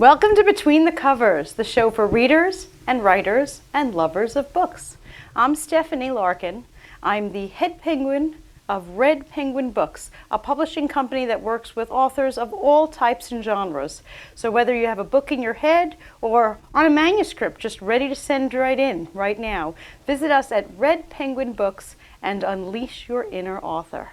Welcome to Between the Covers, the show for readers and writers and lovers of books. I'm Stephanie Larkin. I'm the head penguin of Red Penguin Books, a publishing company that works with authors of all types and genres. So whether you have a book in your head or on a manuscript just ready to send right in right now, visit us at Red Penguin Books and unleash your inner author.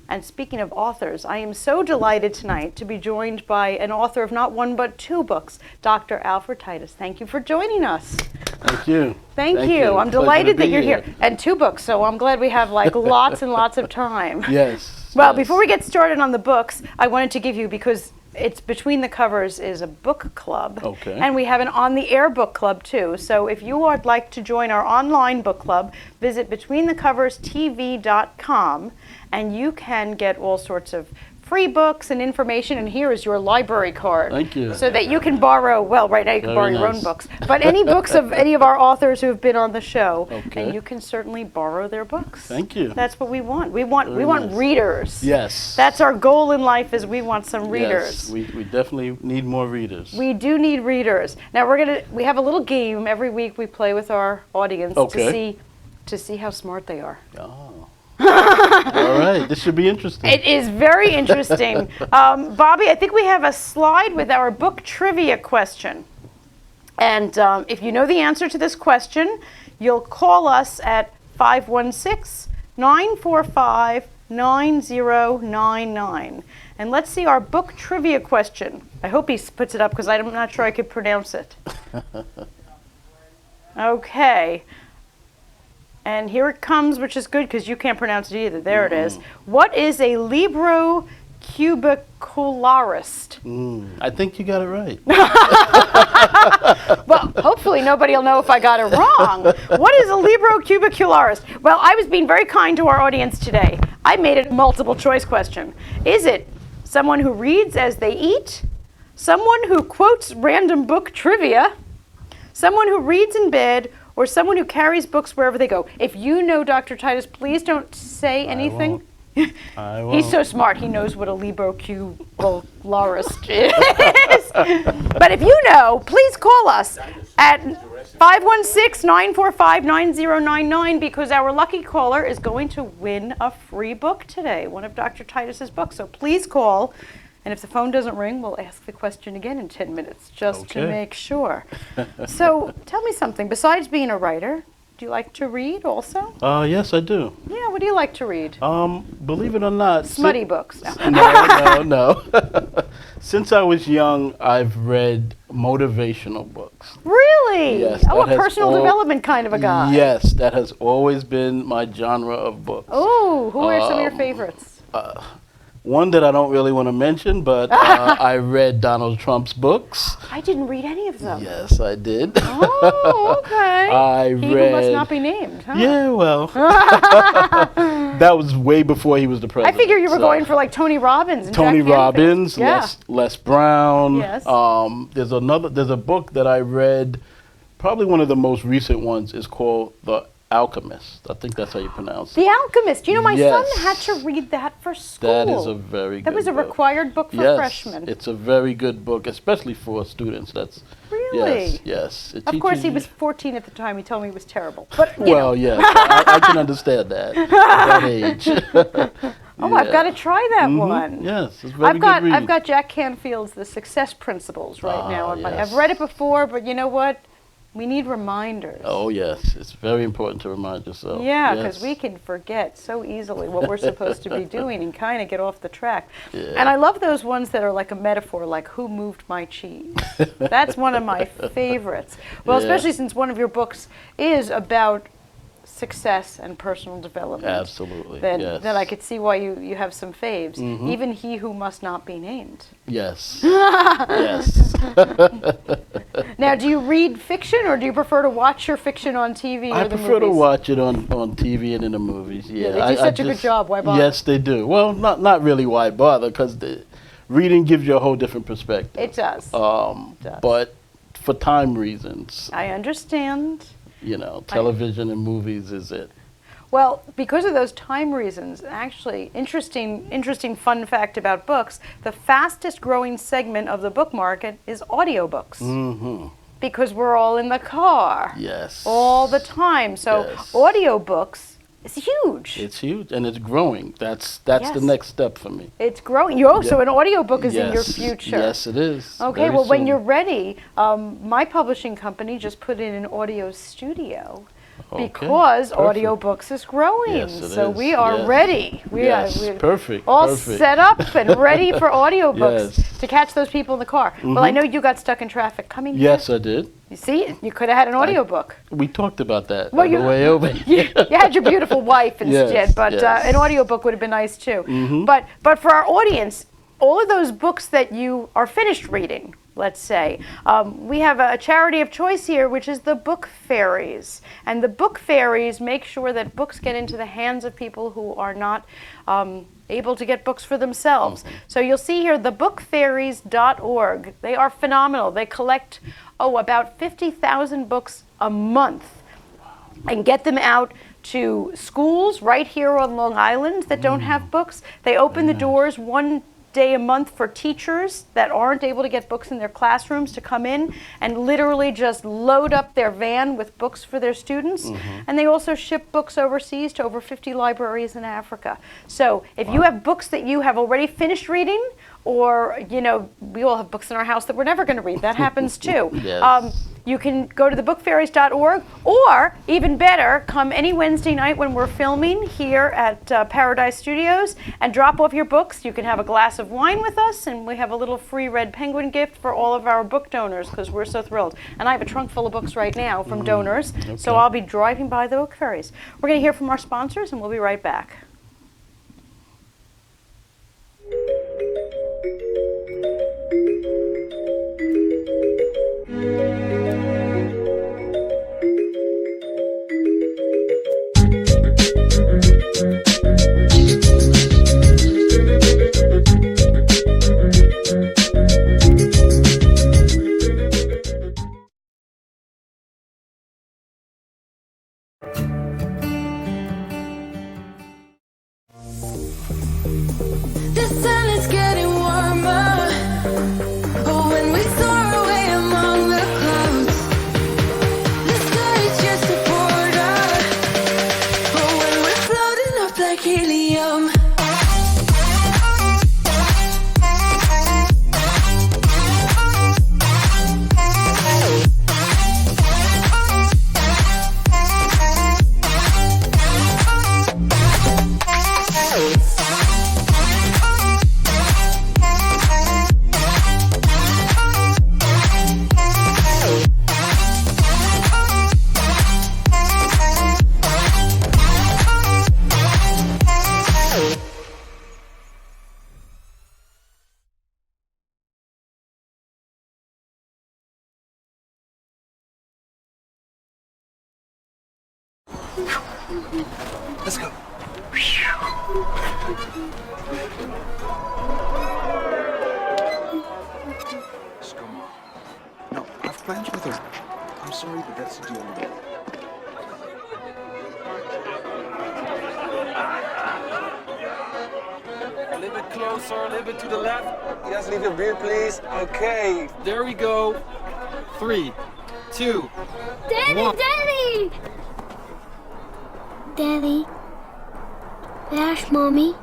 And speaking of authors, I am so delighted tonight to be joined by an author of not one but two books, Dr. Alfred Titus. Thank you for joining us. Thank you. Thank you. I'm delighted that you're here. And two books, so I'm glad we have like lots and lots of time. Yes. Well, before we get started on the books, I wanted to give you, because it's Between the Covers is a book club. Okay. And we have an on-the-air book club too. So if you would like to join our online book club, visit betweenthecoverstv.com and you can get all sorts of free books and information, and here is your library card. Thank you. So that you can borrow, well, right now you can Very borrow your own nice. books, but any books of any of our authors who have been on the show, Okay. and you can certainly borrow their books. Thank you. That's what we want. We want Very nice. readers. Yes. That's our goal in life, is we want some readers. Yes, we definitely need more readers. We do need readers. Now we have a little game every week we play with our audience Okay. to see how smart they are. Oh. All right. This should be interesting. It is very interesting. Bobby, I think we have a slide with our book trivia question. And if you know the answer to this question, you'll call us at 516-945-9099. And let's see our book trivia question. I hope he puts it up because I'm not sure I could pronounce it. Okay. And here it comes, which is good because you can't pronounce it either. There it is. What is a Libro cubicularist? I think you got it right. Well, hopefully nobody will know if I got it wrong. What is a Libro cubicularist? Well, I was being very kind to our audience today. I made it a multiple choice question. Is it someone who reads as they eat? Someone who quotes random book trivia? Someone who reads in bed? Or someone who carries books wherever they go? If you know Dr. Titus, please don't say anything. I won't. He's so smart, he knows what a Libro cubicularist is. But if you know, please call us at 516-945-9099 because our lucky caller is going to win a free book today, one of Dr. Titus's books. So please call. And if the phone doesn't ring, we'll ask the question again in 10 minutes, just to Okay. make sure. So tell me something. Besides being a writer, do you like to read also? Yes, I do. Yeah, what do you like to read? Believe it or not. Smutty books. No. No. Since I was young, I've read motivational books. Really? Yes, Oh, a that has personal all- development kind of a guy. Yes, that has always been my genre of books. Oh, who are some of your favorites? One that I don't really want to mention, but I read Donald Trump's books. I didn't read any of them. Yes, I did. Oh, okay. I He who read. must not be named, huh? Yeah, well, that was way before he was the I president. figure you were so. going for like Tony Robbins and Tony Jack Canfield. Robbins, Yeah. Les Brown. Yes. There's a book that I read. Probably one of the most recent ones is called The Alchemist. I think that's how you pronounce it. The Alchemist. You know, my Yes. son had to read that for school. That is a very good That was a book. required book for Yes, freshmen. it's a very good book, especially for students. That's Really? Yes. It Of course, teaches he you- was 14 at the time. He told me he was terrible. But, you Well, know. yes, I can understand that at that age. Oh, I've got to try that one. Yes, it's very I've got good reading. I've got Jack Canfield's The Success Principles right now on my. yes. I've read it before, but you know what? We need reminders. Oh yes, it's very important to remind yourself. Yeah, because Yes. we can forget so easily what we're supposed to be doing and kind of get off the track. Yeah. And I love those ones that are like a metaphor, like who moved my cheese? That's one of my favorites. Well, Yeah. especially since one of your books is about success and personal development. Absolutely. Then, yes. then I could see why you have some faves. Even he who must not be named. Yes. Yes. Now, do you read fiction or do you prefer to watch your fiction on TV or I the prefer to movies? watch it on TV and in the movies. Yeah, they do I such a good job. Why bother? Yes, they do. Well, not really. Why bother? Because the reading gives you a whole different perspective. It does. does. But for time reasons, I understand. television and movies is it. Well, because of those time reasons, actually, interesting fun fact about books, the fastest growing segment of the book market is audiobooks. Mm-hmm. Because we're all in the car. Yes. All the time. So Yes. audiobooks is huge. It's huge, and it's growing. That's the Yes. next step for me. It's growing. So an audiobook is in your future. Yes, it is. Okay, Very well, when soon. you're ready, my publishing company just put in an audio studio Okay, because perfect. audiobooks is growing. Yes, it so is, we are yes. ready. Yes, we're perfect, all perfect. set up and ready for audiobooks Yes. to catch those people in the car. Well, I know you got stuck in traffic coming here. Yes, I did. You see, you could have had an audiobook. We talked about that Well, on the way over. you had your beautiful wife instead, Yes, but yes. an audiobook would have been nice too. Mhm. But for our audience, all of those books that you are finished reading, let's say, we have a charity of choice here, which is the Book Fairies. And the Book Fairies make sure that books get into the hands of people who are not able to get books for themselves. So you'll see here thebookfairies.org. They are phenomenal. They collect, about 50,000 books a month and get them out to schools right here on Long Island that don't have books. They open the doors one day a month for teachers that aren't able to get books in their classrooms to come in and literally just load up their van with books for their students. And they also ship books overseas to over 50 libraries in Africa. So if you have books that you have already finished reading, or, we all have books in our house that we're never going to read. That happens too. Yes. You can go to thebookfairies.org, or even better, come any Wednesday night when we're filming here at Paradise Studios and drop off your books. You can have a glass of wine with us, and we have a little free Red Penguin gift for all of our book donors because we're so thrilled. And I have a trunk full of books right now from donors, so I'll be driving by the Book Fairies. We're going to hear from our sponsors, and we'll be right back. The sun is getting warmer. Oh, when we soar away among the clouds, the sky is just a border. Oh, when we're floating up like helium. Let's go. Just come on. No, I've plans with her. I'm sorry, but that's the deal. A little bit closer, a little bit to the left. Yes, leave your beer, please. Okay. There we go. 3, 2. Daddy, Daddy! Daddy. There's Mommy.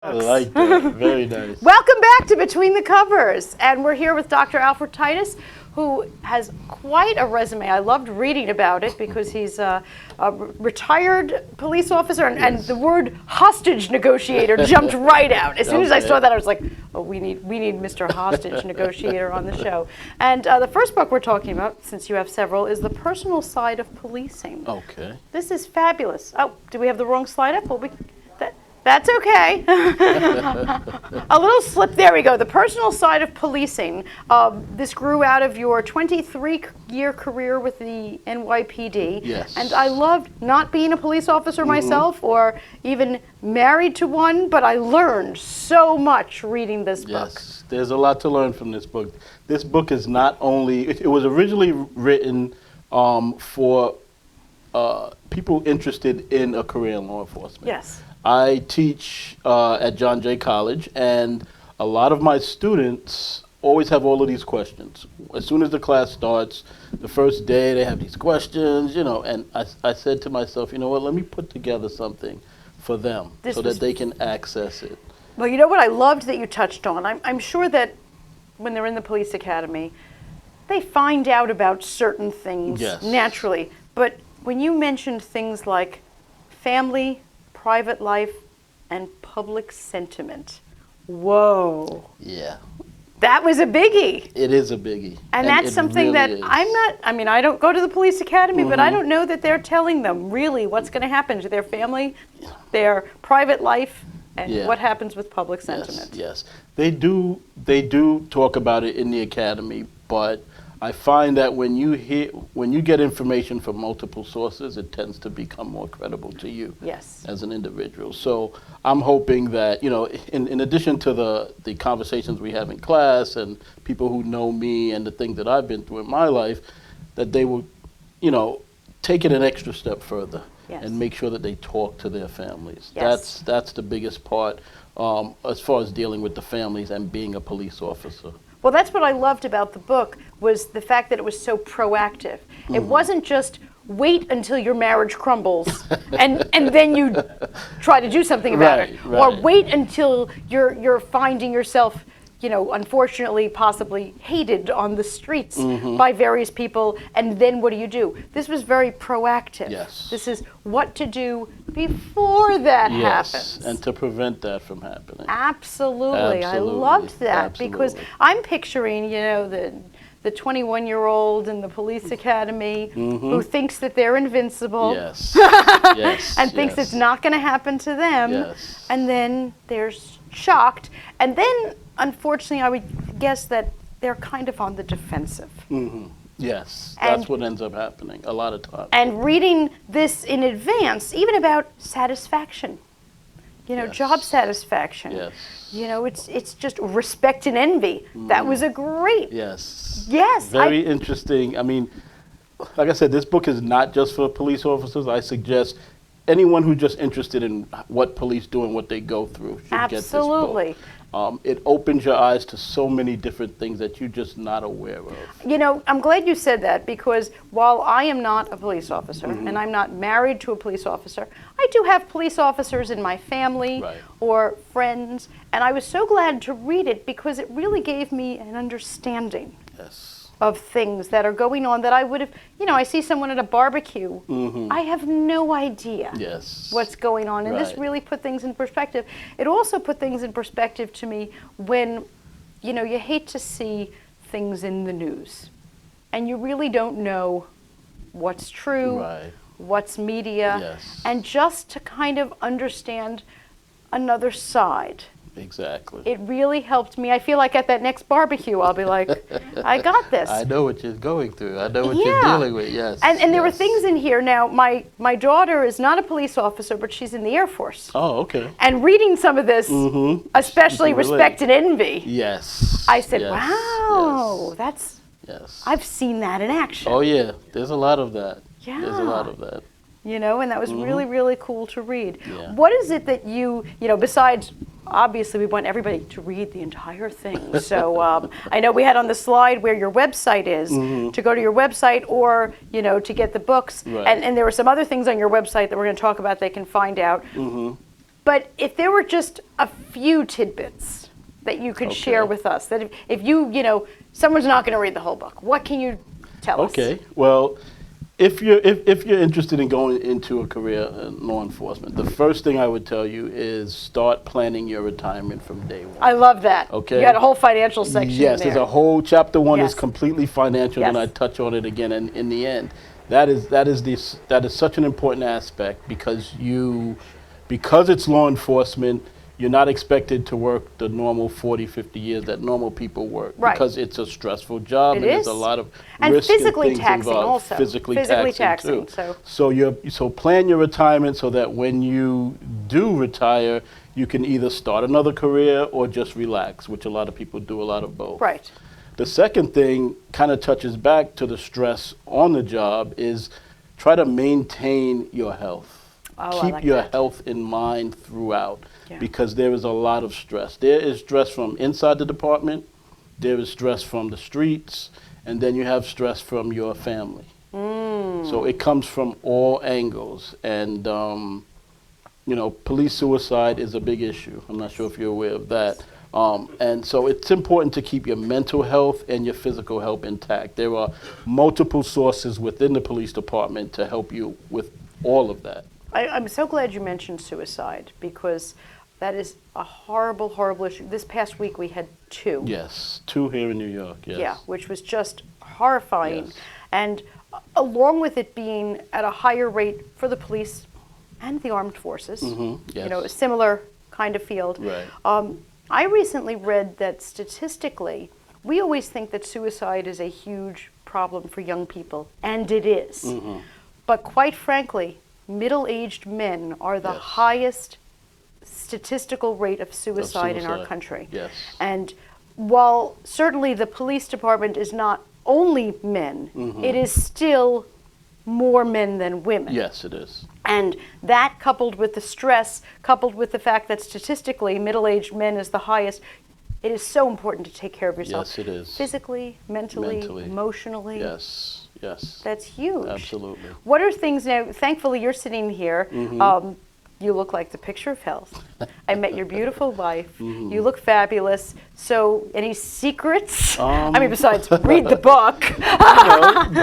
I like that. Very nice. Welcome back to Between the Covers, and we're here with Dr. Alfred Titus, who has quite a resume. I loved reading about it because he's a retired police officer, and the word hostage negotiator jumped right out. As soon as I Okay. saw that, I was like, oh, we need Mr. Hostage Negotiator on the show. And the first book we're talking about, since you have several, is The Personal Side of Policing. Okay. This is fabulous. Oh, do we have the wrong slide up? Well, That's okay. A little slip. There we go. The personal side of policing. This grew out of your 23-year career with the NYPD. Yes. And I loved not being a police officer myself or even married to one, but I learned so much reading this book. Yes, there's a lot to learn from this book. This book is not only, it was originally written for people interested in a career in law enforcement. Yes. I teach at John Jay College, and a lot of my students always have all of these questions. As soon as the class starts, the first day they have these questions, you know, and I said to myself, you know what, let me put together something for them This so was- that they can access it. Well, you know what I loved that you touched on? I'm sure that when they're in the police academy, they find out about certain things Yes. naturally. But when you mentioned things like family, private life, and public sentiment, whoa, Yeah, that was a biggie. it is a biggie. And that's it something really that is. I don't go to the police academy, but Mm-hmm. I don't know that they're telling them really what's going to happen to their family, their private life, and Yeah. what happens with public Yes, sentiment. yes. They do talk about it in the academy, but I find that when you get information from multiple sources, it tends to become more credible to you Yes. as an individual. So I'm hoping that, you know, in addition to the conversations we have in class and people who know me and the things that I've been through in my life, that they will, you know, take it an extra step further Yes. and make sure that they talk to their families. Yes. That's the biggest part as far as dealing with the families and being a police officer. Well, that's what I loved about the book, was the fact that it was so proactive. It wasn't just wait until your marriage crumbles and then you try to do something about it, Right, or right. wait until you're finding yourself, you know, unfortunately, possibly hated on the streets by various people, and then what do? This was very proactive. Yes. This is what to do before that Yes, happens. and to prevent that from happening. Absolutely. I Absolutely. loved that because Absolutely. I'm picturing, you know, the 21-year-old in the police academy who thinks that they're invincible Yes, yes, and thinks yes. it's not going to happen to them. Yes. And then they're shocked. And then, unfortunately, I would guess that they're kind of on the defensive. Yes, And- that's what ends up happening a lot of times. And reading this in advance, even about satisfaction, you know, Yes. job satisfaction. Yes. You know, it's just respect and envy. That was a great. Yes. Yes, Very interesting. I mean, like I said, this book is not just for police officers. I suggest anyone who's just interested in what police do and what they go through should get this book. Absolutely. It opens your eyes to so many different things that you're just not aware of. You know, I'm glad you said that, because while I am not a police officer Mm-hmm. and I'm not married to a police officer, I do have police officers in my family Right. or friends, and I was so glad to read it because it really gave me an understanding Yes. of things that are going on that I would have, you know, I see someone at a barbecue, I have no idea Mm-hmm. Yes. what's going on. And this Right. really put things in perspective. It also put things in perspective to me when, you know, you hate to see things in the news and you really don't know what's true, Right. what's media, Yes. and just to kind of understand another side. Exactly. It really helped me. I feel like at that next barbecue, I'll be like, I got this. I know what you're going through. I know what Yeah. you're dealing with. Yes. And there were yes. things in here. Now, my daughter is not a police officer, but she's in the Air Force. Oh, okay. And reading some of this, especially You can relate. respect and envy, Yes. I said, yes, wow, that's, Yes. I've seen that in action. Oh yeah, there's a lot of that. There's a lot Yeah. of that. You know, and that was really, really cool to read. Yeah. What is it that you know, besides, obviously we want everybody to read the entire thing. So I know we had on the slide where your website is, to go to your website or, you know, to get the books. Right. And there were some other things on your website that we're going to talk about they can find out. But if there were just a few tidbits that you could share Okay. with us, that if you know, someone's not going to read the whole book, what can you tell us? Okay. Well, if you're interested in going into a career in law enforcement, the first thing I would tell you is start planning your retirement from day one. I love that. Okay. You got a whole financial section Yes, in there. there's a whole chapter one Yes. is completely financial, and Yes. I touch on it again in the end. That is such an important aspect because because it's law enforcement, you're not expected to work the normal 40, 50 years that normal people work. Right. Because it's a stressful job It and there's is. a lot of And risk physically and things taxing involved. also. Physically Physically taxing taxing, too. So plan your retirement so that when you do retire, you can either start another career or just relax, which a lot of people do, a lot of both. Right. The second thing kind of touches back to the stress on the job is try to maintain your health. Oh, I Keep like your that. health in mind throughout Yeah. because there is a lot of stress. There is stress from inside the department, there is stress from the streets, and then you have stress from your family. So it comes from all angles. And, police suicide is a big issue. I'm not sure if you're aware of that. And so it's important to keep your mental health and your physical health intact. There are multiple sources within the police department to help you with all of that. I'm so glad you mentioned suicide because that is a horrible, horrible issue. This past week we had 2. Yes, 2 here in New York, yes. Yeah, which was just horrifying. Yes. And along with it being at a higher rate for the police and the armed forces, yes. a similar kind of field. Right. I recently read that statistically, we always think that suicide is a huge problem for young people, and it is. But quite frankly, middle-aged men are the Yes. highest statistical rate of suicide in our suicide, country. yes. And while certainly the police department is not only men, it is still more men than women. Yes, it is. And that coupled with the stress, coupled with the fact that statistically middle-aged men is the highest, it is so important to take care of yourself. Yes, it is. Physically, mentally, Mentally. emotionally. Yes, yes. That's huge. Absolutely. What are things now, thankfully you're sitting here, you look like the picture of health. I met your beautiful wife. You look fabulous. So any secrets? I mean, besides read the book.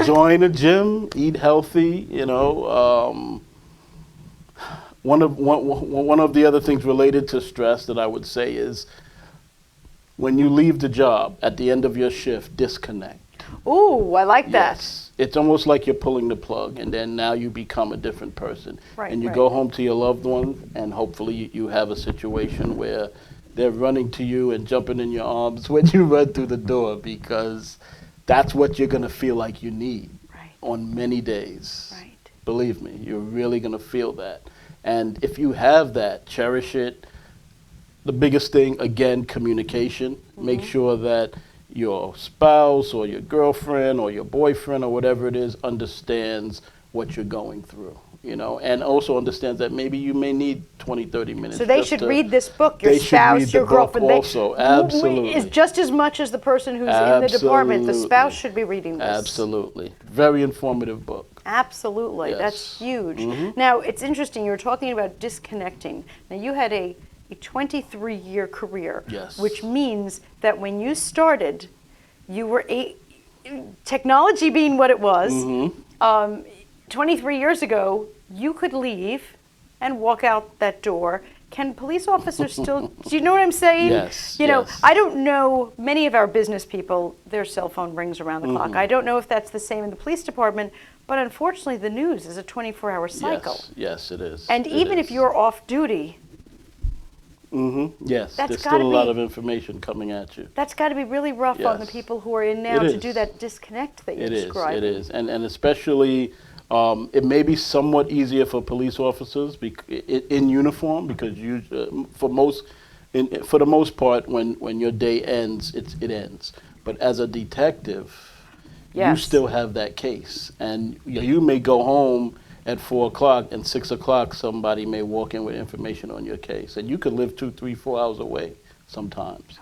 Join a gym, eat healthy, one of the other things related to stress that I would say is when you leave the job at the end of your shift, disconnect. Ooh, I like that. Yes. It's almost like you're pulling the plug, and then now you become a different person. Right, and you right. go home to your loved one, and hopefully you have a situation where they're running to you and jumping in your arms when you run through the door, because that's what you're going to feel like you need Right. on many days. Right. Believe me, you're really going to feel that. And if you have that, cherish it. The biggest thing, again, communication. Make sure that your spouse or your girlfriend or your boyfriend or whatever it is understands what you're going through, and also understands that maybe you may need 20, 30 minutes. So they just should to- read this book. Your they should spouse, read the your book girlfriend, also. Absolutely. is just as much as the person who's in the department. The spouse Absolutely. should be reading this. Absolutely. Very informative book. Absolutely. Yes. That's huge. Now, it's interesting. You were talking about disconnecting. Now, you had a 23-year career, Yes. which means that when you started, you were technology being what it was. 23 years ago, you could leave and walk out that door. Can police officers still, do you know what I'm saying? Yes, yes. I don't know, many of our business people, their cell phone rings around the clock. I don't know if that's the same in the police department, but unfortunately the news is a 24-hour cycle. Yes, it is. And It even if is. you're off duty, Yes, That's there's gotta still a lot be- of information coming at you. that's got to be really rough on the Yes. people who are in now It to do is. that disconnect that you're It is. describing. It is, and especially it may be somewhat easier for police officers in uniform because for the most part, when your day ends, it ends. But as a detective, you Yes. still have that case, and you may go home at 4 o'clock, and 6 o'clock somebody may walk in with information on your case, and you could live 2, 3, 4 hours away sometimes.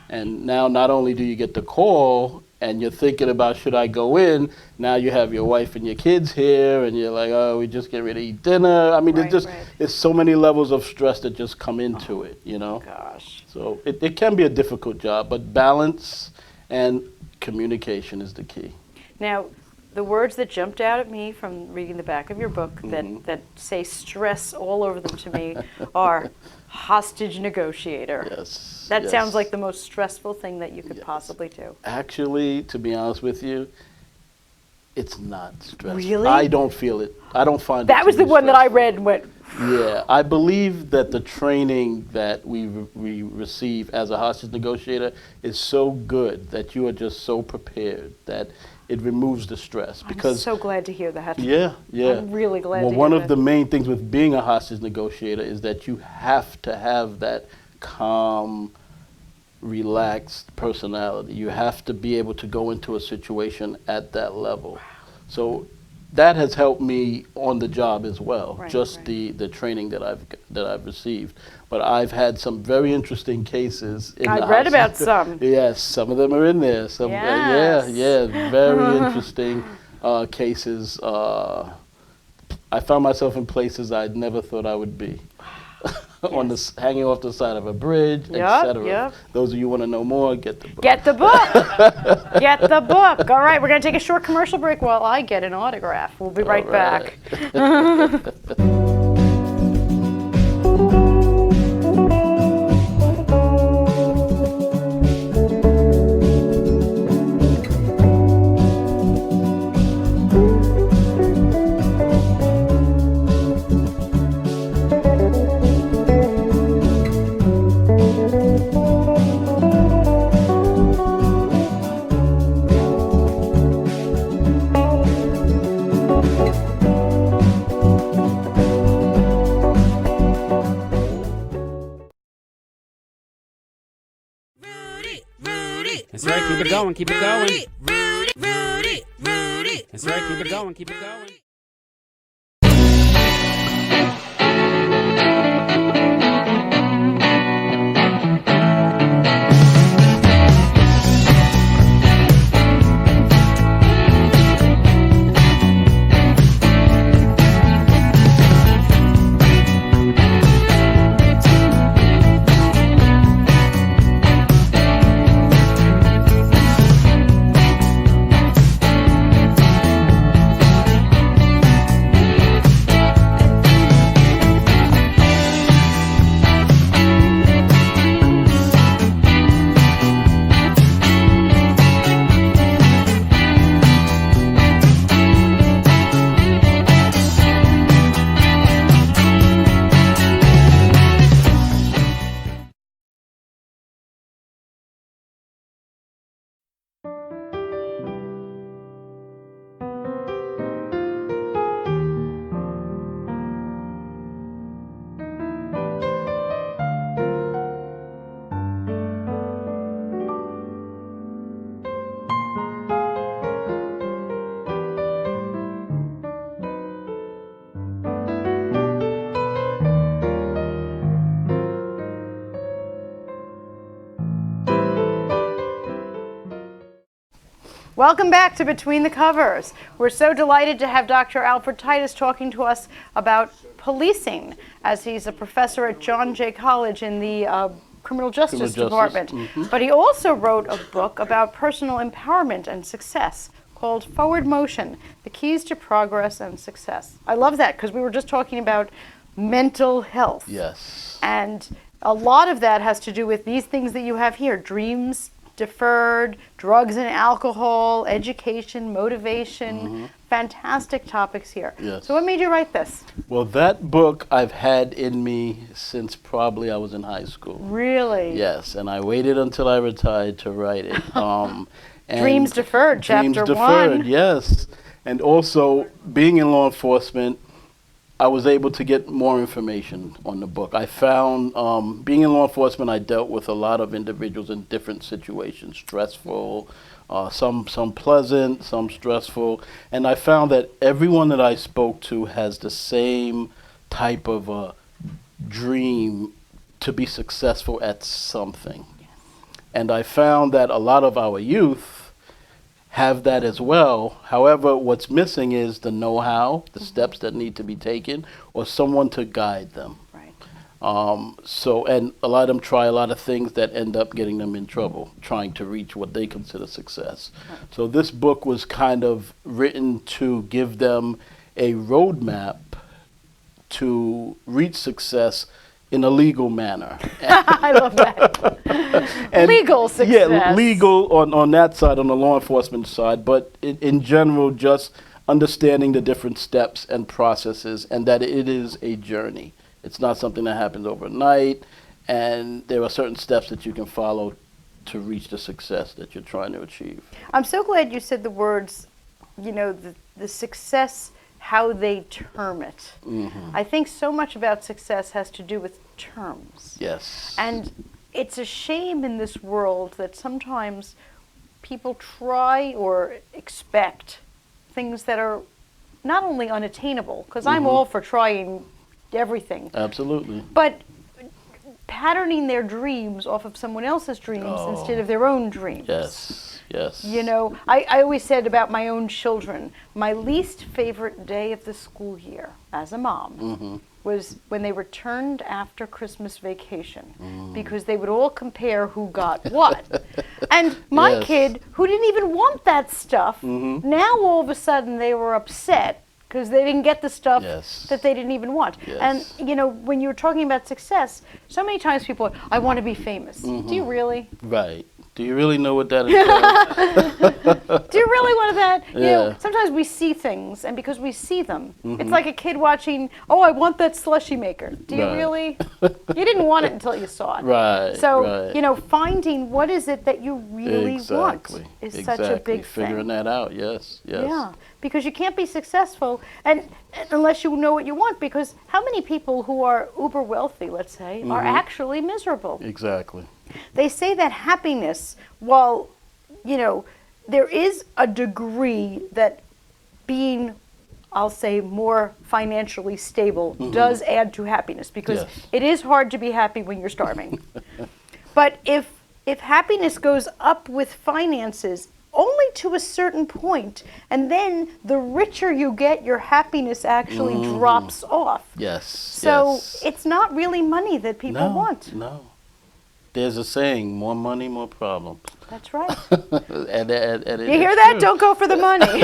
And now not only do you get the call and you're thinking about should I go in, now you have your wife and your kids here and you're like, oh, we just get ready to eat dinner. I mean, Right, there's right. there's so many levels of stress that just come into it, Gosh. So it can be a difficult job, but balance and communication is the key. Now, the words that jumped out at me from reading the back of your book that say stress all over them to me are hostage negotiator. Yes. That yes. sounds like the most stressful thing that you could possibly do. Actually, to be honest with you, it's not stressful. Really? I don't feel it. I don't find it That to was the be one that I stressful. read and went, Yeah, I believe that the training that we receive as a hostage negotiator is so good that you are just so prepared that it removes the stress. I'm so glad to hear that. Yeah, yeah. I'm really glad Well, to one hear of that. the main things with being a hostage negotiator is that you have to have that calm, relaxed personality. You have to be able to go into a situation at that level. So that has helped me on the job as well. Right, just right. the training that I've received. But I've had some very interesting cases. In I the read hostage- about some. Yes, some of them are in there. Some, Yes. yeah, very interesting cases. I found myself in places I'd never thought I would be. Hanging off the side of a bridge, Yup, etc. yup. Those of you want to know more, get the book. Get the book. Get the book. All right, we're going to take a short commercial break while I get an autograph. We'll be right All back. That's right, keep it going, keep it going. That's right, keep it going, keep it going. Welcome back to Between the Covers. We're so delighted to have Dr. Alfred Titus talking to us about policing, as he's a professor at John Jay College in the Criminal Justice Department. Mm-hmm. But he also wrote a book about personal empowerment and success called Forward Motion, The Keys to Progress and Success. I love that because we were just talking about mental health. Yes. And a lot of that has to do with these things that you have here: dreams deferred, drugs and alcohol, education, motivation. Fantastic topics here. Yes. So what made you write this? Well, that book I've had in me since probably I was in high school. Really? Yes, and I waited until I retired to write it. And Dreams Deferred, Dreams Chapter Deferred, 1. yes. And also, being in law enforcement, I was able to get more information on the book. I found, being in law enforcement, I dealt with a lot of individuals in different situations, stressful, some pleasant, some stressful. And I found that everyone that I spoke to has the same type of dream to be successful at something. And I found that a lot of our youth have that as well. However, what's missing is the know-how, the steps that need to be taken, or someone to guide them. Right. And a lot of them try a lot of things that end up getting them in trouble, trying to reach what they consider success. Right. So this book was kind of written to give them a roadmap to reach success in a legal manner. I love that. And Legal success. Yeah, legal on that side, on the law enforcement side, but in general, just understanding the different steps and processes, and that it is a journey. It's not something that happens overnight, and there are certain steps that you can follow to reach the success that you're trying to achieve. I'm so glad you said the words, the success, how they term it. I think so much about success has to do with terms. Yes. And it's a shame in this world that sometimes people try or expect things that are not only unattainable, because I'm all for trying everything, Absolutely. but patterning their dreams off of someone else's dreams instead of their own dreams. Yes. Yes. I always said about my own children, my least favorite day of the school year as a mom was when they returned after Christmas vacation, because they would all compare who got what. And my Yes. kid, who didn't even want that stuff, now all of a sudden they were upset because they didn't get the stuff Yes. that they didn't even want. Yes. And, when you were talking about success, so many times people are, I want to be famous. Do you really? Right. Do you really know what that entails? Do you really want that? Yeah. Sometimes we see things, and because we see them, it's like a kid watching, I want that slushy maker. Do you Right. really? You didn't want it until you saw it. Right. So, right. finding what is it that you really Exactly. want is exactly. such a big Figuring thing. that out. Yes. Yes. Yeah, because you can't be successful and unless you know what you want, because how many people who are uber wealthy, let's say, are actually miserable? Exactly. They say that happiness, while, there is a degree that being, I'll say, more financially stable does add to happiness, because Yes. it is hard to be happy when you're starving. But if happiness goes up with finances, only to a certain point, and then the richer you get, your happiness actually drops off. Yes. So yes. it's not really money that people no, want. No. There's a saying: more money, more problems. That's right. and it You hear is that? true. Don't go for the money.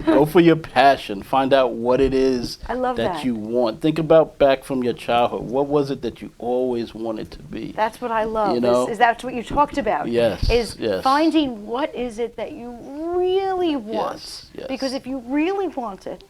Go for your passion. Find out what it is I love that. you want. Think about back from your childhood. What was it that you always wanted to be? That's what I love. You know? Is that's what you talked about? Yes, Is yes. finding what is it that you really want. Yes, yes. Because if you really want it,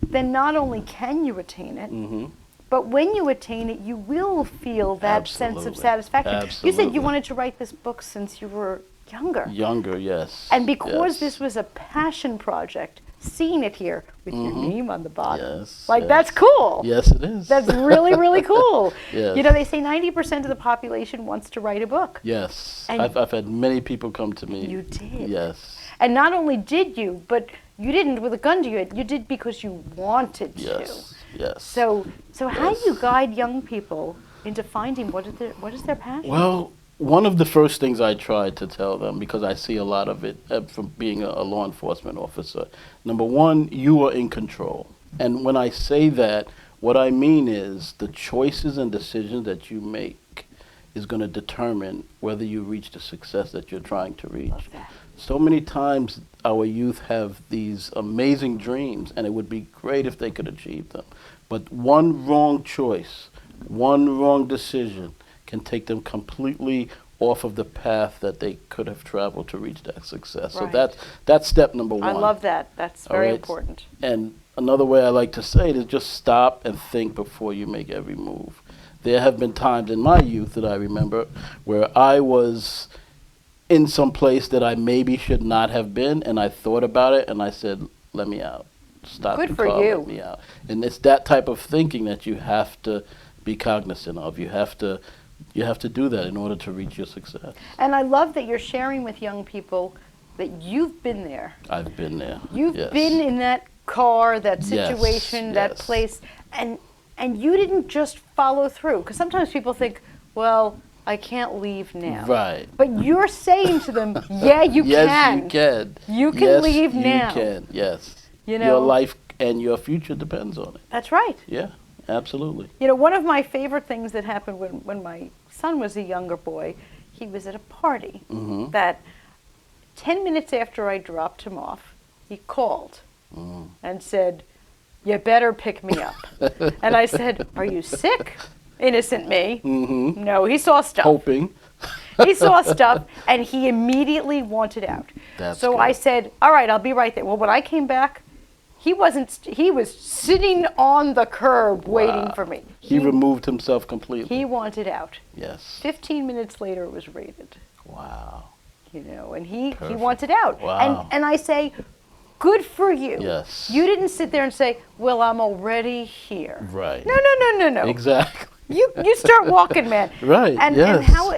then not only can you attain it, but when you attain it, you will feel that sense of Absolutely. satisfaction. You said Absolutely. you wanted to write this book since you were younger. Younger, yes. And because yes. this was a passion project, seeing it here with your name on the bottom, Yes, that's yes. cool. Yes, it is. That's really, really cool. Yes. They say 90% of the population wants to write a book. Yes. And I've had many people come to me. You did. Yes. And not only did you, but you didn't with a gun to your head. You did because you wanted to. Yes. Yes. So how do Yes. you guide young people into finding what is their passion? Well, one of the first things I try to tell them, because I see a lot of it from being a law enforcement officer, number one, you are in control. And when I say that, what I mean is the choices and decisions that you make is going to determine whether you reach the success that you're trying to reach. Love that. So many times our youth have these amazing dreams, and it would be great if they could achieve them. But one wrong choice, one wrong decision can take them completely off of the path that they could have traveled to reach that success. Right. So that's step number one. I love that. That's All very right? important. And another way I like to say it is just stop and think before you make every move. There have been times in my youth that I remember where I was in some place that I maybe should not have been, and I thought about it, and I said, let me out. Stop Good the for car, you. let me out. And it's that type of thinking that you have to be cognizant of. You have to do that in order to reach your success. And I love that you're sharing with young people that you've been there. I've been there. You've yes. been in that car, that Yes, situation, that yes. place, and you didn't just follow through. Because sometimes people think, well, I can't leave now. Right. But you're saying to them, yeah, you Yes, can. you can. You can Yes, leave now. You can, yes. You know? Your life and your future depends on it. That's right. Yeah, absolutely. One of my favorite things that happened when my son was a younger boy, he was at a party that 10 minutes after I dropped him off, he called and said, you better pick me up. And I said, are you sick? Innocent me. No, he saw stuff. Hoping. He saw stuff, and he immediately wanted out. That's so good. I said, all right, I'll be right there. Well, when I came back, he was sitting on the curb waiting for me. He removed himself completely. He wanted out. Yes. 15 minutes later, it was raided. Wow. You know, and he Perfect. wanted out. Wow. And I say, good for you. Yes. You didn't sit there and say, well, I'm already here. Right. No. Exactly. You start walking, man. Right, And yes. how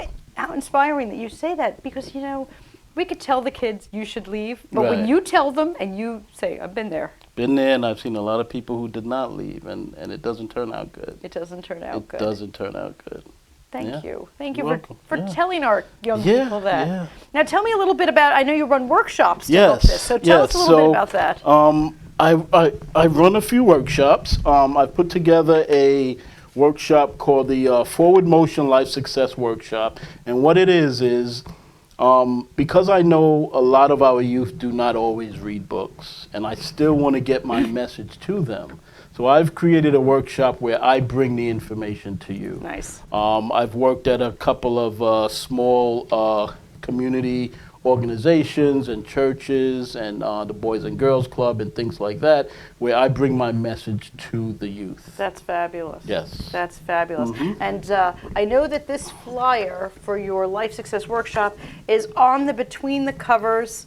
inspiring that you say that, because you know, we could tell the kids you should leave, but when Right. you tell them and you say, I've been there, Been there, and I've seen a lot of people who did not leave, and it doesn't turn out good. it doesn't turn out It good. doesn't turn out good. Thank Yeah. you. Thank you You're for, welcome. for Yeah. telling our young Yeah, people that. yeah. Now tell me a little bit about, I know you run workshops to help Yes. this, so tell us a little bit about that. I run a few workshops. I've put together a workshop called the Forward Motion Life Success Workshop, and what it is because I know a lot of our youth do not always read books, and I still want to get my message to them. So I've created a workshop where I bring the information to you. Nice. I've worked at a couple of small community organizations and churches and the Boys and Girls Club and things like that, where I bring my message to the youth. That's fabulous. Yes. That's fabulous. And I know that this flyer for your Life Success Workshop is on the Between the Covers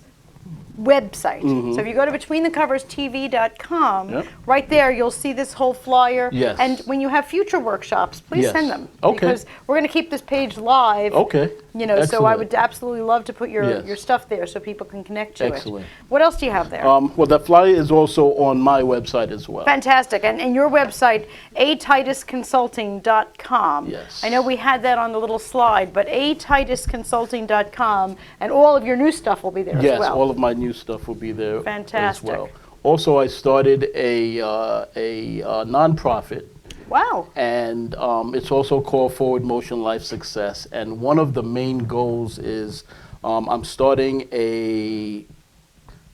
website. So if you go to betweenthecoverstv.com, Yep. right there you'll see this whole flyer. Yes. And when you have future workshops, please Yes. send them. Okay. Because we're going to keep this page live. Okay. You know, so I Excellent. would absolutely love to put your, Yes. your stuff there so people can connect to Excellent. it. What else do you have there? Well, that flyer is also on my website as well. Fantastic. And your website, atitusconsulting.com. Yes. I know we had that on the little slide, but atitusconsulting.com, and all of your new stuff will be there Yes, as well. all of my new stuff will be there Fantastic. as well. Also, I started a nonprofit, Wow. and it's also called Forward Motion Life Success. And one of the main goals is I'm starting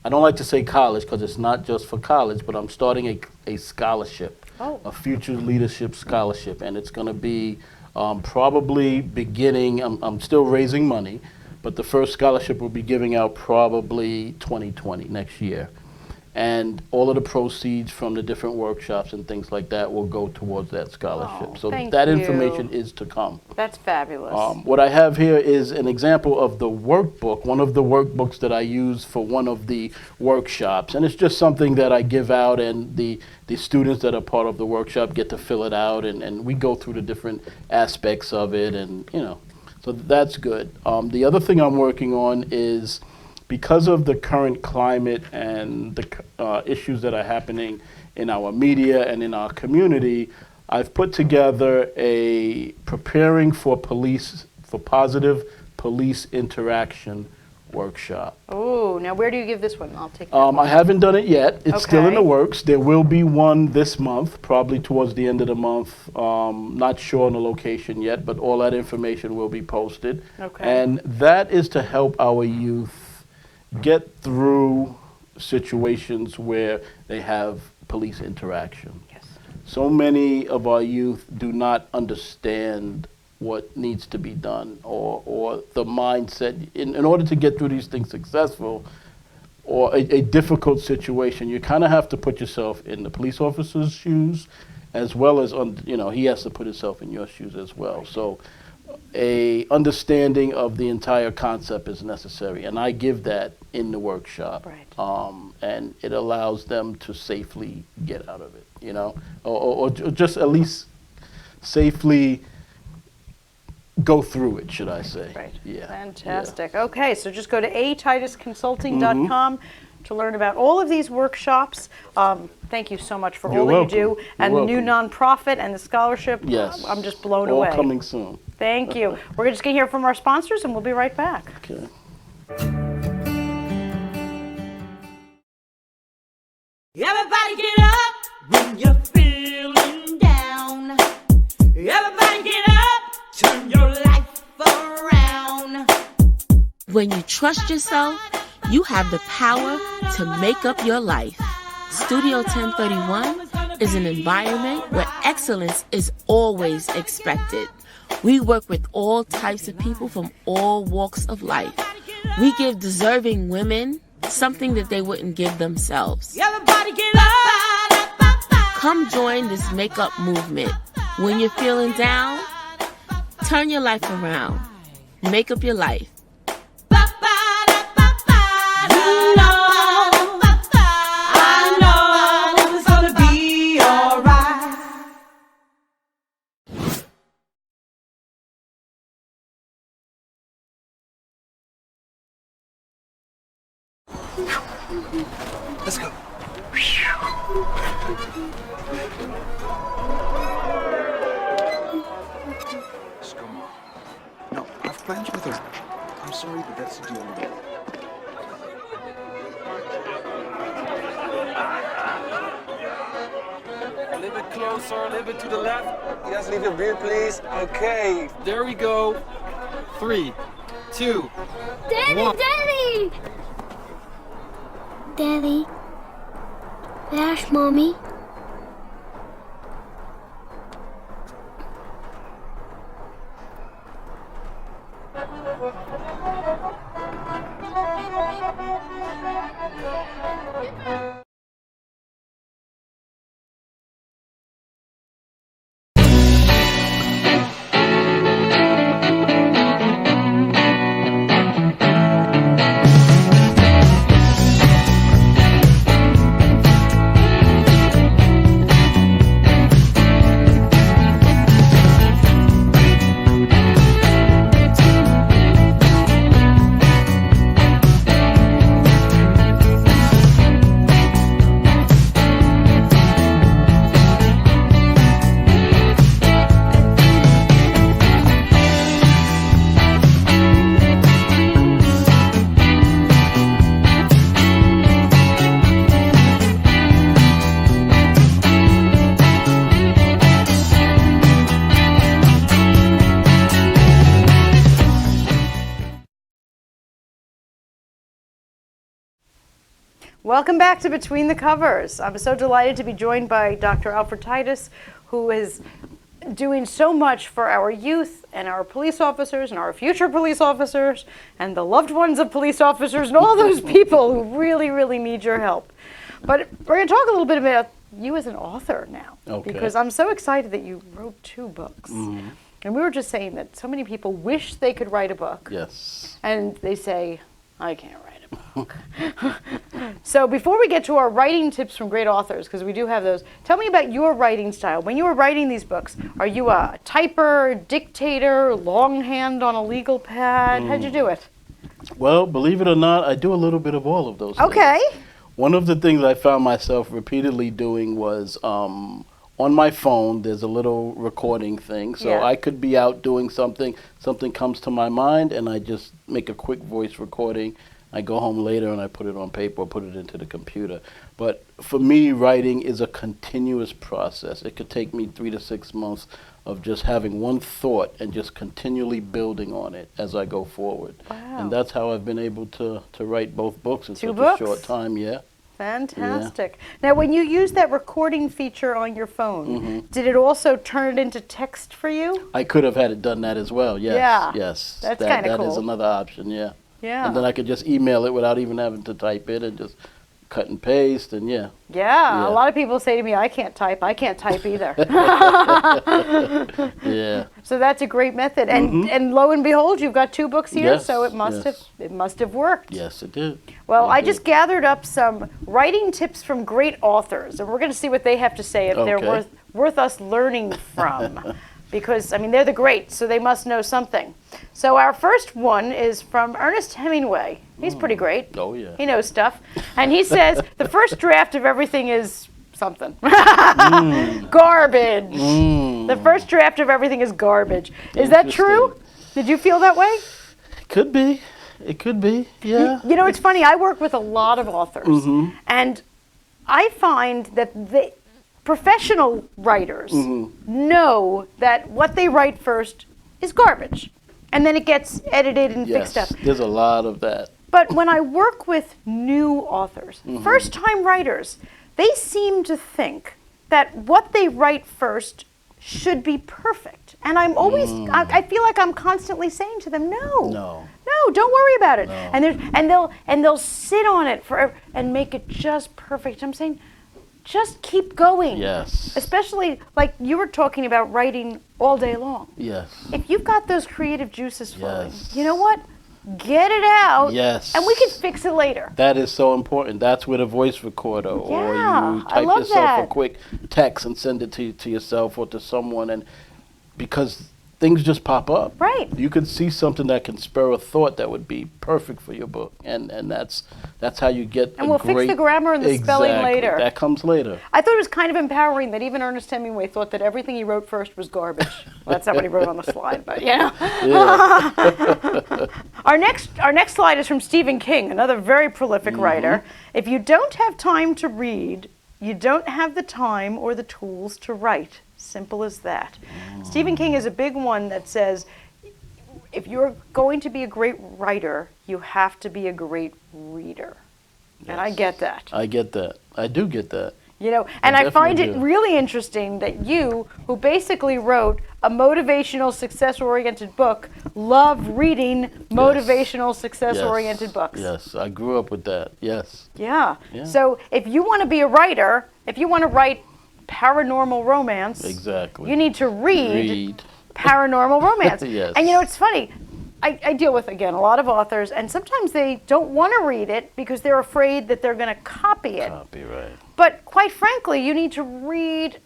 I don't like to say college because it's not just for college, but I'm starting a scholarship, a future leadership scholarship. And it's going to be probably beginning, I'm still raising money, but the first scholarship will be giving out probably 2020, next year. And all of the proceeds from the different workshops and things like that will go towards that scholarship. Oh, so thank that you. information is to come. That's fabulous. What I have here is an example of the workbook, one of the workbooks that I use for one of the workshops. And it's just something that I give out, and the students that are part of the workshop get to fill it out, and we go through the different aspects of it, and so that's good. The other thing I'm working on is, because of the current climate and the issues that are happening in our media and in our community, I've put together a Preparing for Positive Police Interaction workshop. Oh, now where do you give this one? I'll take that I one. haven't done it yet. It's still in the Okay. works. There will be one this month, probably towards the end of the month. Not sure on the location yet, but all that information will be posted. Okay. And that is to help our youth get through situations where they have police interaction. Yes. So many of our youth do not understand what needs to be done, or the mindset. In order to get through these things successful, or a difficult situation, you kind of have to put yourself in the police officer's shoes, as well as, he has to put himself in your shoes as well. So a understanding of the entire concept is necessary, and I give that in the workshop. Right. And it allows them to safely get out of it, or just at least safely go through it, should I say. Right. Yeah. Fantastic. Okay, so just go to atitusconsulting.com to learn about all of these workshops. Thank you so much for You're all that welcome. you do. You're And the new welcome. nonprofit and the scholarship. Yes. I'm just blown All away. coming soon. Thank you. We're just going to hear from our sponsors, and we'll be right back. Okay. Everybody get up when you're feeling down. Everybody get up, turn your life around. When you trust yourself, you have the power to make up your life. Studio 1031 is an environment where excellence is always expected. We work with all types of people from all walks of life. We give deserving women something that they wouldn't give themselves. Come join this makeup movement. When you're feeling down, turn your life around. Make up your life. Let's go. Just go, Mom. No, I've plans with her. I'm sorry, but that's the deal we made. A little bit closer, a little bit to the left. Yes, leave your beer, please. Okay. There we go. 3, 2, Daddy, What? Daddy! Daddy. There's Mommy. Welcome back to Between the Covers. I'm so delighted to be joined by Dr. Alfred Titus, who is doing so much for our youth and our police officers and our future police officers and the loved ones of police officers and all those people who really, really need your help. But we're going to talk a little bit about you as an author now, Okay. because I'm so excited that you wrote 2 books. And we were just saying that so many people wish they could write a book, Yes. and they say, I can't write a book. So before we get to our writing tips from great authors, because we do have those, tell me about your writing style. When you were writing these books, are you a typer, dictator, longhand on a legal pad? How'd you do it? Well, believe it or not, I do a little bit of all of those things. Okay. One of the things I found myself repeatedly doing was on my phone, there's a little recording thing. So Yeah. I could be out doing something comes to my mind, and I just make a quick voice recording. I go home later and I put it on paper or put it into the computer. But for me, writing is a continuous process. It could take me 3 to 6 months of just having one thought and just continually building on it as I go forward. Wow. And that's how I've been able to write both books in 2 such books? a short time, yeah. Fantastic. Now, when you use that recording feature on your phone, did it also turn it into text for you? I could have had it done that as well, yes. Yeah. Yes. That's kinda That is cool. another option, yeah. Yeah. And then I could just email it without even having to type it and just cut and paste, and yeah. Yeah, Yeah. a lot of people say to me, I can't type either. Yeah. So that's a great method. And lo and behold, you've got 2 books here, Yes, so it must have worked. Yes, it did. Well, It I did. just gathered up some writing tips from great authors, and we're going to see what they have to say if they're Okay. worth us learning from. Because, I mean, they're the greats, so they must know something. So our first one is from Ernest Hemingway. He's pretty great. Oh, yeah. He knows stuff. And he says, the first draft of everything is something. Garbage. The first draft of everything is garbage. Is that true? Did you feel that way? Could be. It could be, yeah. You know, it's funny. I work with a lot of authors, and I find that the professional writers know that what they write first is garbage, and then it gets edited and Yes, fixed up. there's a lot of that. But when I work with new authors, first-time writers, they seem to think that what they write first should be perfect. And I'm always, I feel like I'm constantly saying to them, no, don't worry about it. No. And they'll sit on it forever and make it just perfect. I'm saying, just keep going. Yes. Especially like you were talking about writing all day long. Yes. If you've got those creative juices flowing, Yes. you know what? Get it out. Yes. And we can fix it later. That is so important. That's with a voice recorder, Yeah, or you I type love yourself a that. quick text and send it to yourself or to someone, and because things just pop up. Right. You could see something that can spur a thought that would be perfect for your book, and that's how you get. And we'll fix the grammar and the spelling Exactly. later. That comes later. I thought it was kind of empowering that even Ernest Hemingway thought that everything he wrote first was garbage. Well, that's not what he wrote on the slide, but yeah. Our next slide is from Stephen King, another very prolific writer. If you don't have time to read, you don't have the time or the tools to write. Simple as that. Stephen King is a big one that says, if you're going to be a great writer, you have to be a great reader. And I get that. I get that. I do get that. You know, and I find it definitely do. really interesting that you, who basically wrote a motivational, success-oriented book, love reading motivational, success-oriented books. Yes, I grew up with that. Yes. Yeah. Yeah. So if you want to be a writer, if you want to write paranormal romance, Exactly. you need to read paranormal romance. Yes. And you know, it's funny. I deal with, again, a lot of authors, and sometimes they don't want to read it because they're afraid that they're going to copy it. Copyright. But quite frankly, you need to read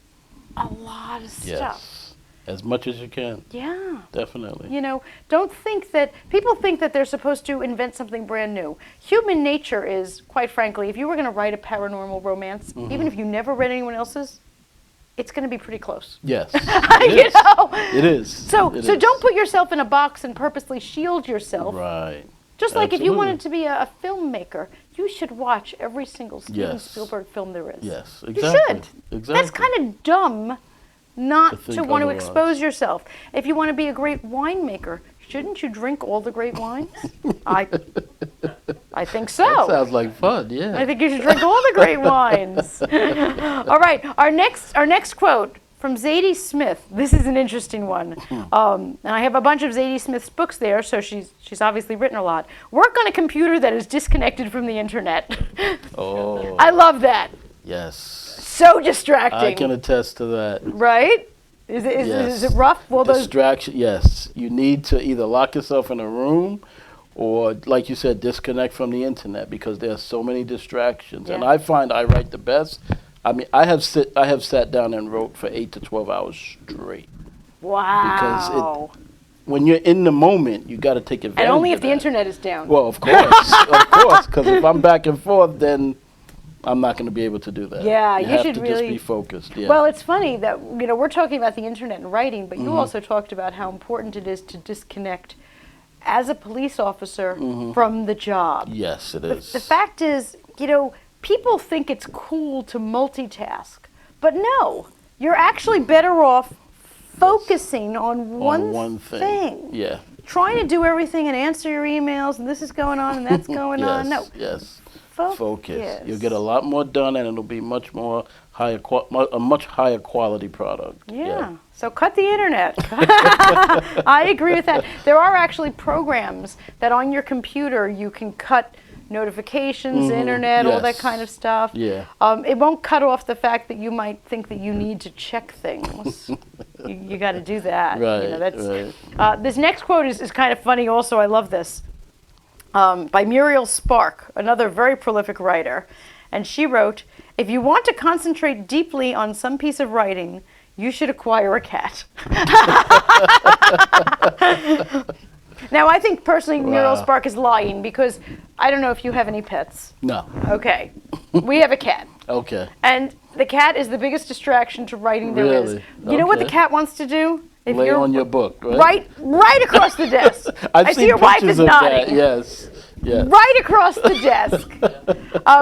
a lot of stuff. Yes. As much as you can. Yeah. Definitely. You know, don't think that, people think that they're supposed to invent something brand new. Human nature is, quite frankly, if you were going to write a paranormal romance, even if you never read anyone else's, it's going to be pretty close. Yes. You know? It is. So don't put yourself in a box and purposely shield yourself. Right. Just like if you Absolutely. wanted to be a filmmaker, you should watch every single Steven Yes. Spielberg film there is. Yes, You exactly. should. Exactly. That's kind of dumb not To think to want to otherwise. expose yourself. If you want to be a great winemaker, shouldn't you drink all the great wines? I think so. That sounds like fun, yeah. I think you should drink all the great wines. All right, our next quote from Zadie Smith. This is an interesting one. And I have a bunch of Zadie Smith's books there, so she's obviously written a lot. Work on a computer that is disconnected from the internet. Oh, I love that. yes. So distracting. I can attest to that. Right? Is it rough? Well, those Distraction, yes. You need to either lock yourself in a room or, like you said, disconnect from the internet because there are so many distractions. And Yeah. I find I write the best. I mean, I have sat down and wrote for 8 to 12 hours straight. wow. When you're in the moment, you got to take advantage And only of if the that. internet is down. Well, of course, because if I'm back and forth, then I'm not going to be able to do that. Yeah, you have should to really- just be focused. Yeah. Well, it's funny that, you know, we're talking about the internet and writing, but you Mm-hmm. also talked about how important it is to disconnect as a police officer Mm-hmm. from the job. yes, it The is. fact is, you know, people think it's cool to multitask, but no, you're actually better off focusing on one thing. Yeah. Trying to do everything and answer your emails, and this is going on and that's going on. No, Yes. focus. Focus. You'll get a lot more done, and it'll be much more a much higher quality product. Yeah. So cut the internet. I agree with that. There are actually programs that on your computer you can cut notifications, internet, all that Yes. kind of stuff. Yeah. It won't cut off the fact that you might think that you need to check things. you got to do that. Right. You know, that's, Right. this next quote is kind of funny also. I love this. By Muriel Spark, another very prolific writer. And she wrote, "If you want to concentrate deeply on some piece of writing, you should acquire a cat." Now, I think personally Muriel Wow. Spark is lying because I don't know if you have any pets. No. Okay. We have a cat. Okay. And the cat is the biggest distraction to writing there is. Really? You know what the Okay. cat wants to do? If Lay you're on your book, right? Right across the desk. I've I seen see your wife pictures is of nodding. that. Yes. Yeah. Right across the desk.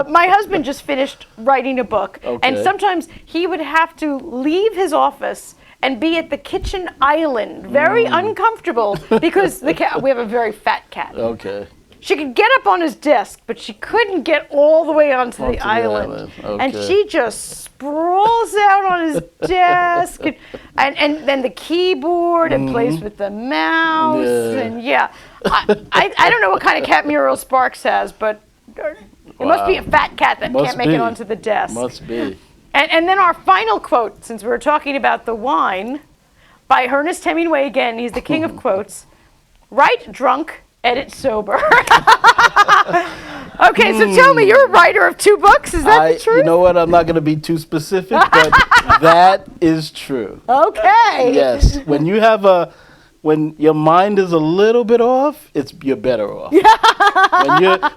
My husband just finished writing a book, and Okay. sometimes he would have to leave his office and be at the kitchen island, very uncomfortable, because the cat. We have a very fat cat. Okay. She could get up on his desk, but she couldn't get all the way onto the island. And Okay. she just sprawls out on his desk, and then the keyboard, and plays with the mouse, Yeah. and I don't know what kind of cat Muriel Sparks has, but it must be a fat cat that Must can't make be. it onto the desk. Must be. And then our final quote, since we're talking about the wine, by Ernest Hemingway again. He's the king of quotes. Write drunk, edit sober. Okay, so tell me, you're a writer of 2 books. Is that the truth? You know what? I'm not going to be too specific, but that is true. Okay. Yes. When your mind is a little bit off, you're better off.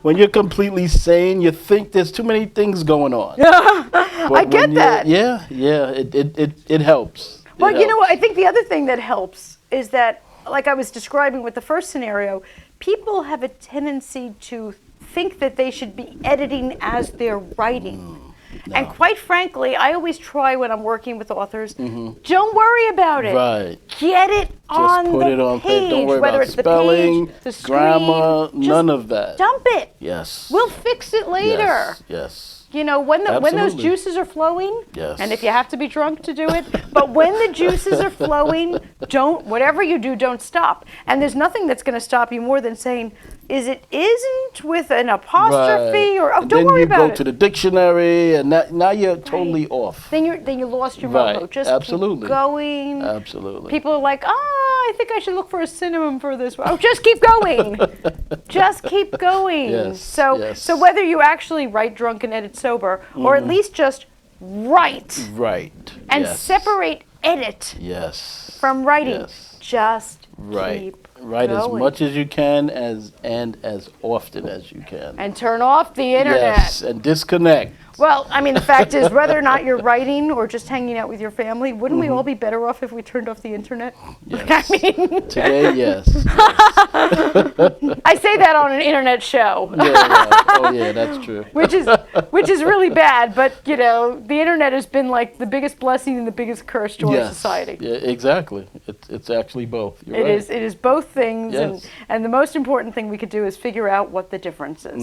when you're completely sane, you think there's too many things going on. I get that. Yeah. It helps. Well, you know what? I think the other thing that helps is that, like I was describing with the first scenario, people have a tendency to think that they should be editing as they're writing. And quite frankly, I always try when I'm working with authors, don't worry about it. Right. Get it on Just put it on page, paper. Don't worry whether about it's spelling, the page, the screen, grammar, just none of that. Dump it. Yes. We'll fix it later. Yes. You know, when those Absolutely. juices are flowing, Yes. and if you have to be drunk to do it, but when the juices are flowing, whatever you do, don't stop. And there's nothing that's going to stop you more than saying, is it isn't with an apostrophe, or And don't then worry you about go it. to the dictionary, and now you're totally off. Then you lost your Right. mojo. Just Absolutely. keep going. Absolutely. People are like, I think I should look for a synonym for this. Oh, just keep going. Just keep going. Yes, So yes. so whether you actually write drunk and edit sober, or at least just write Right. and yes. separate edit Yes. from writing, Yes. just Right. keep Write as going. much as you can and as often as you can. And turn off the internet. Yes, and disconnect. Well, I mean, the fact is, whether or not you're writing or just hanging out with your family, wouldn't we all be better off if we turned off the internet? Yes. I mean, Today, yes. I say that on an internet show. Oh yeah, that's true. which is really bad, but you know, the internet has been like the biggest blessing and the biggest curse to our Yes. society. Yeah, exactly. It's actually both. You're It right. is. It is both things, Yes. and the most important thing we could do is figure out what the difference is,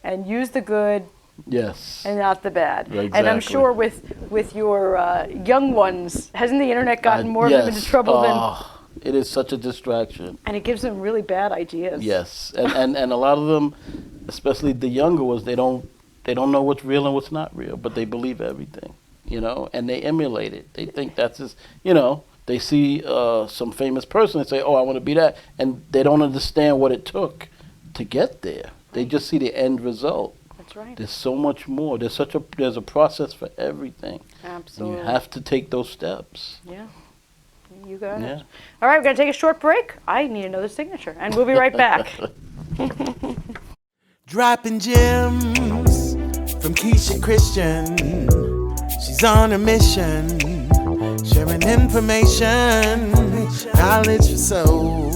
and use the good Yes. and not the bad. Exactly. And I'm sure with your young ones, hasn't the internet gotten more of them into Yes. trouble than? It is such a distraction. And it gives them really bad ideas. Yes, and a lot of them, especially the younger ones, they don't know what's real and what's not real, but they believe everything, and they emulate it. They think that's just, they see some famous person and say, oh, I want to be that, and they don't understand what it took to get there. They just see the end result. That's right. There's so much more. There's a process for everything. Absolutely. And you have to take those steps. Yeah. You got Yeah. it. All right, we're going to take a short break. I need another signature, and we'll be right back. Dropping gems from Keisha Christian. She's on a mission, sharing information, knowledge for soul,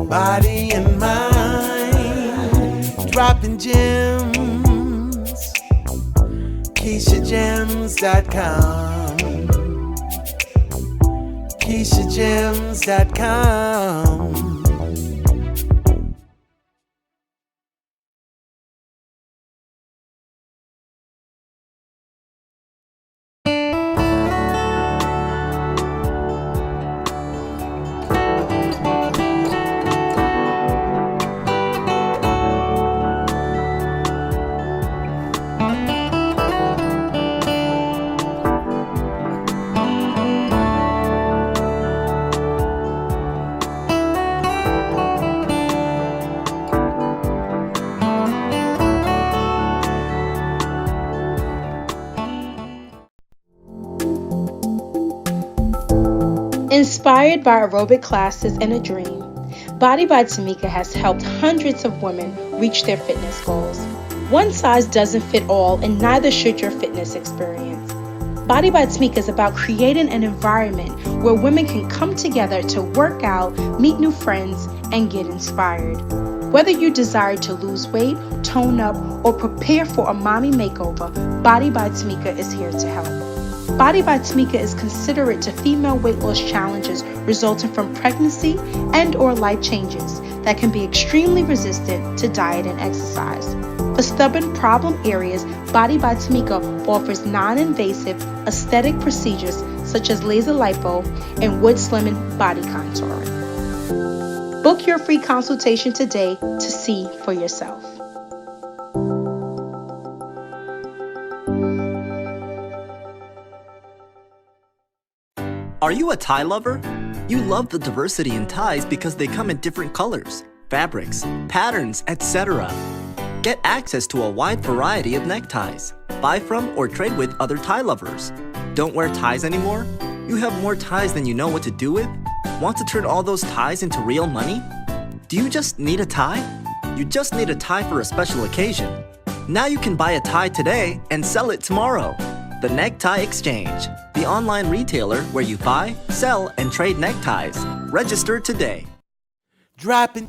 body and mind. Dropping gems, KeishaGems.com. KeishaGems.com. Inspired by aerobic classes and a dream, Body by Tamika has helped hundreds of women reach their fitness goals. One size doesn't fit all, and neither should your fitness experience. Body by Tamika is about creating an environment where women can come together to work out, meet new friends, and get inspired. Whether you desire to lose weight, tone up, or prepare for a mommy makeover, Body by Tamika is here to help. Body by Tamika is considerate to female weight loss challenges resulting from pregnancy and or life changes that can be extremely resistant to diet and exercise. For stubborn problem areas, Body by Tamika offers non-invasive aesthetic procedures such as laser lipo and wood slimming body contouring. Book your free consultation today to see for yourself. Are you a tie lover? You love the diversity in ties because they come in different colors, fabrics, patterns, etc. Get access to a wide variety of neckties. Buy from or trade with other tie lovers. Don't wear ties anymore? You have more ties than you know what to do with? Want to turn all those ties into real money? Do you just need a tie? You just need a tie for a special occasion. Now you can buy a tie today and sell it tomorrow. The Necktie Exchange, the online retailer where you buy, sell, and trade neckties. Register today. Dropping.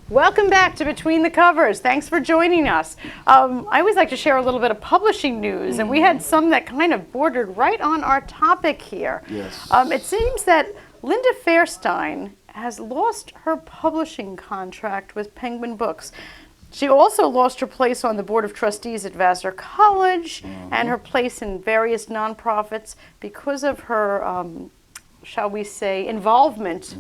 Welcome back to Between the Covers. Thanks for joining us. I always like to share a little bit of publishing news, and we had some that kind of bordered right on our topic here. Yes. It seems that Linda Fairstein has lost her publishing contract with Penguin Books. She also lost her place on the Board of Trustees at Vassar College and her place in various nonprofits because of her, shall we say, involvement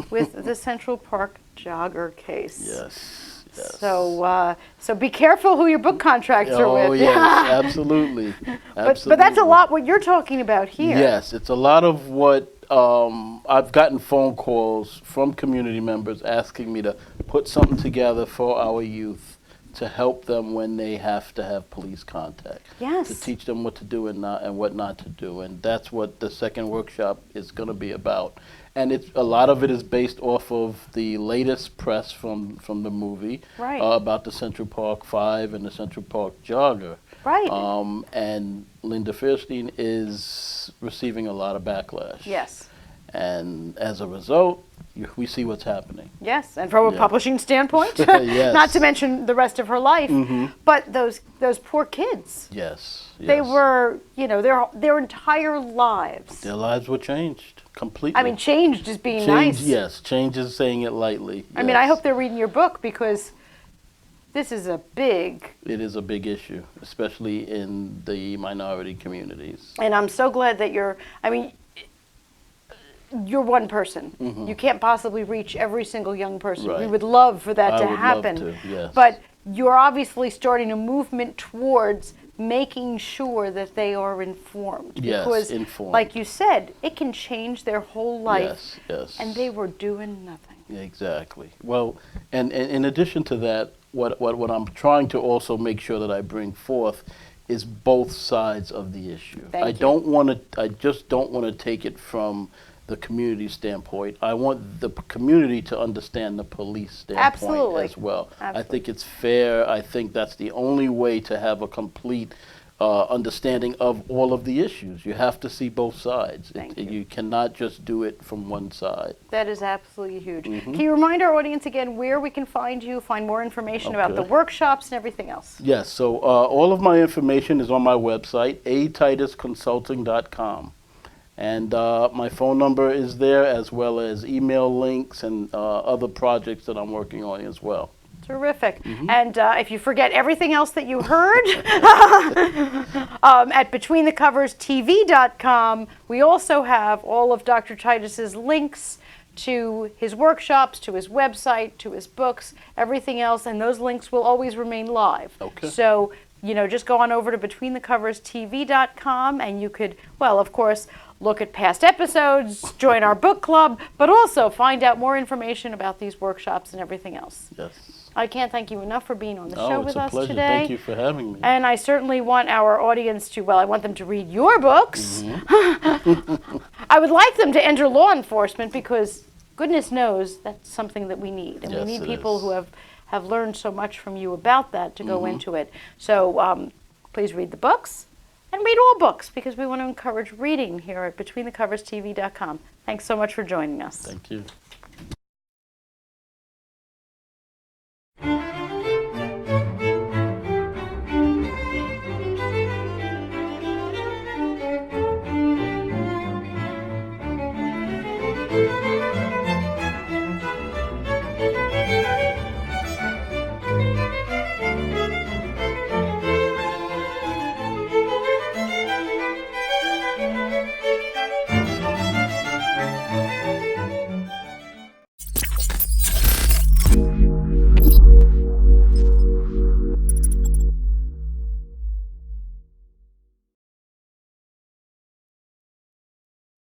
with the Central Park jogger case. Yes. So be careful who your book contracts are with. Oh, yes, absolutely. But that's a lot what you're talking about here. Yes, it's a lot of what I've gotten phone calls from community members asking me to put something together for our youth to help them when they have to have police contact. Yes. To teach them what to do and what not to do. And that's what the second workshop is going to be about. And a lot of it is based off of the latest press from the movie right. About the Central Park 5 and the Central Park jogger. Right. And Linda Fairstein is receiving a lot of backlash. Yes. And as a result, we see what's happening. Yes, and from a publishing standpoint, yes. Not to mention the rest of her life, but those poor kids. Yes. They were, their entire lives. Their lives were changed completely. I mean, changed is being nice. Yes, change is saying it lightly. I mean, I hope they're reading your book because this is It is a big issue, especially in the minority communities. And I'm so glad that you're one person. You can't possibly reach every single young person. Right. We would love for that to happen. Love to, yes. But you're obviously starting a movement towards making sure that they are informed. Yes, because, informed. like you said, it can change their whole life. Yes. And they were doing nothing. Exactly. Well, and in addition to that, what I'm trying to also make sure that I bring forth is both sides of the issue. I just don't want to take it from the community standpoint. I want the community to understand the police standpoint as well. Absolutely. I think it's fair. I think that's the only way to have a complete understanding of all of the issues. You have to see both sides. You cannot just do it from one side. That is absolutely huge. Can you remind our audience again where we can find you, find more information about the workshops and everything else? Yes, so all of my information is on my website, atitusconsulting.com. And my phone number is there, as well as email links and other projects that I'm working on as well. Terrific. And if you forget everything else that you heard, at BetweenTheCoversTV.com, we also have all of Dr. Titus's links to his workshops, to his website, to his books, everything else, and those links will always remain live. Okay. So, just go on over to BetweenTheCoversTV.com, and you could, well, of course, look at past episodes, join our book club, but also find out more information about these workshops and everything else. Yes. I can't thank you enough for being on the show with us pleasure. today. Thank you for having me. And I certainly want our audience to, I want them to read your books. I would like them to enter law enforcement because goodness knows that's something that we need. And we need people who have learned so much from you about that to go into it. So please read the books. And read all books because we want to encourage reading here at BetweenTheCoversTV.com. Thanks so much for joining us. Thank you. Thank you.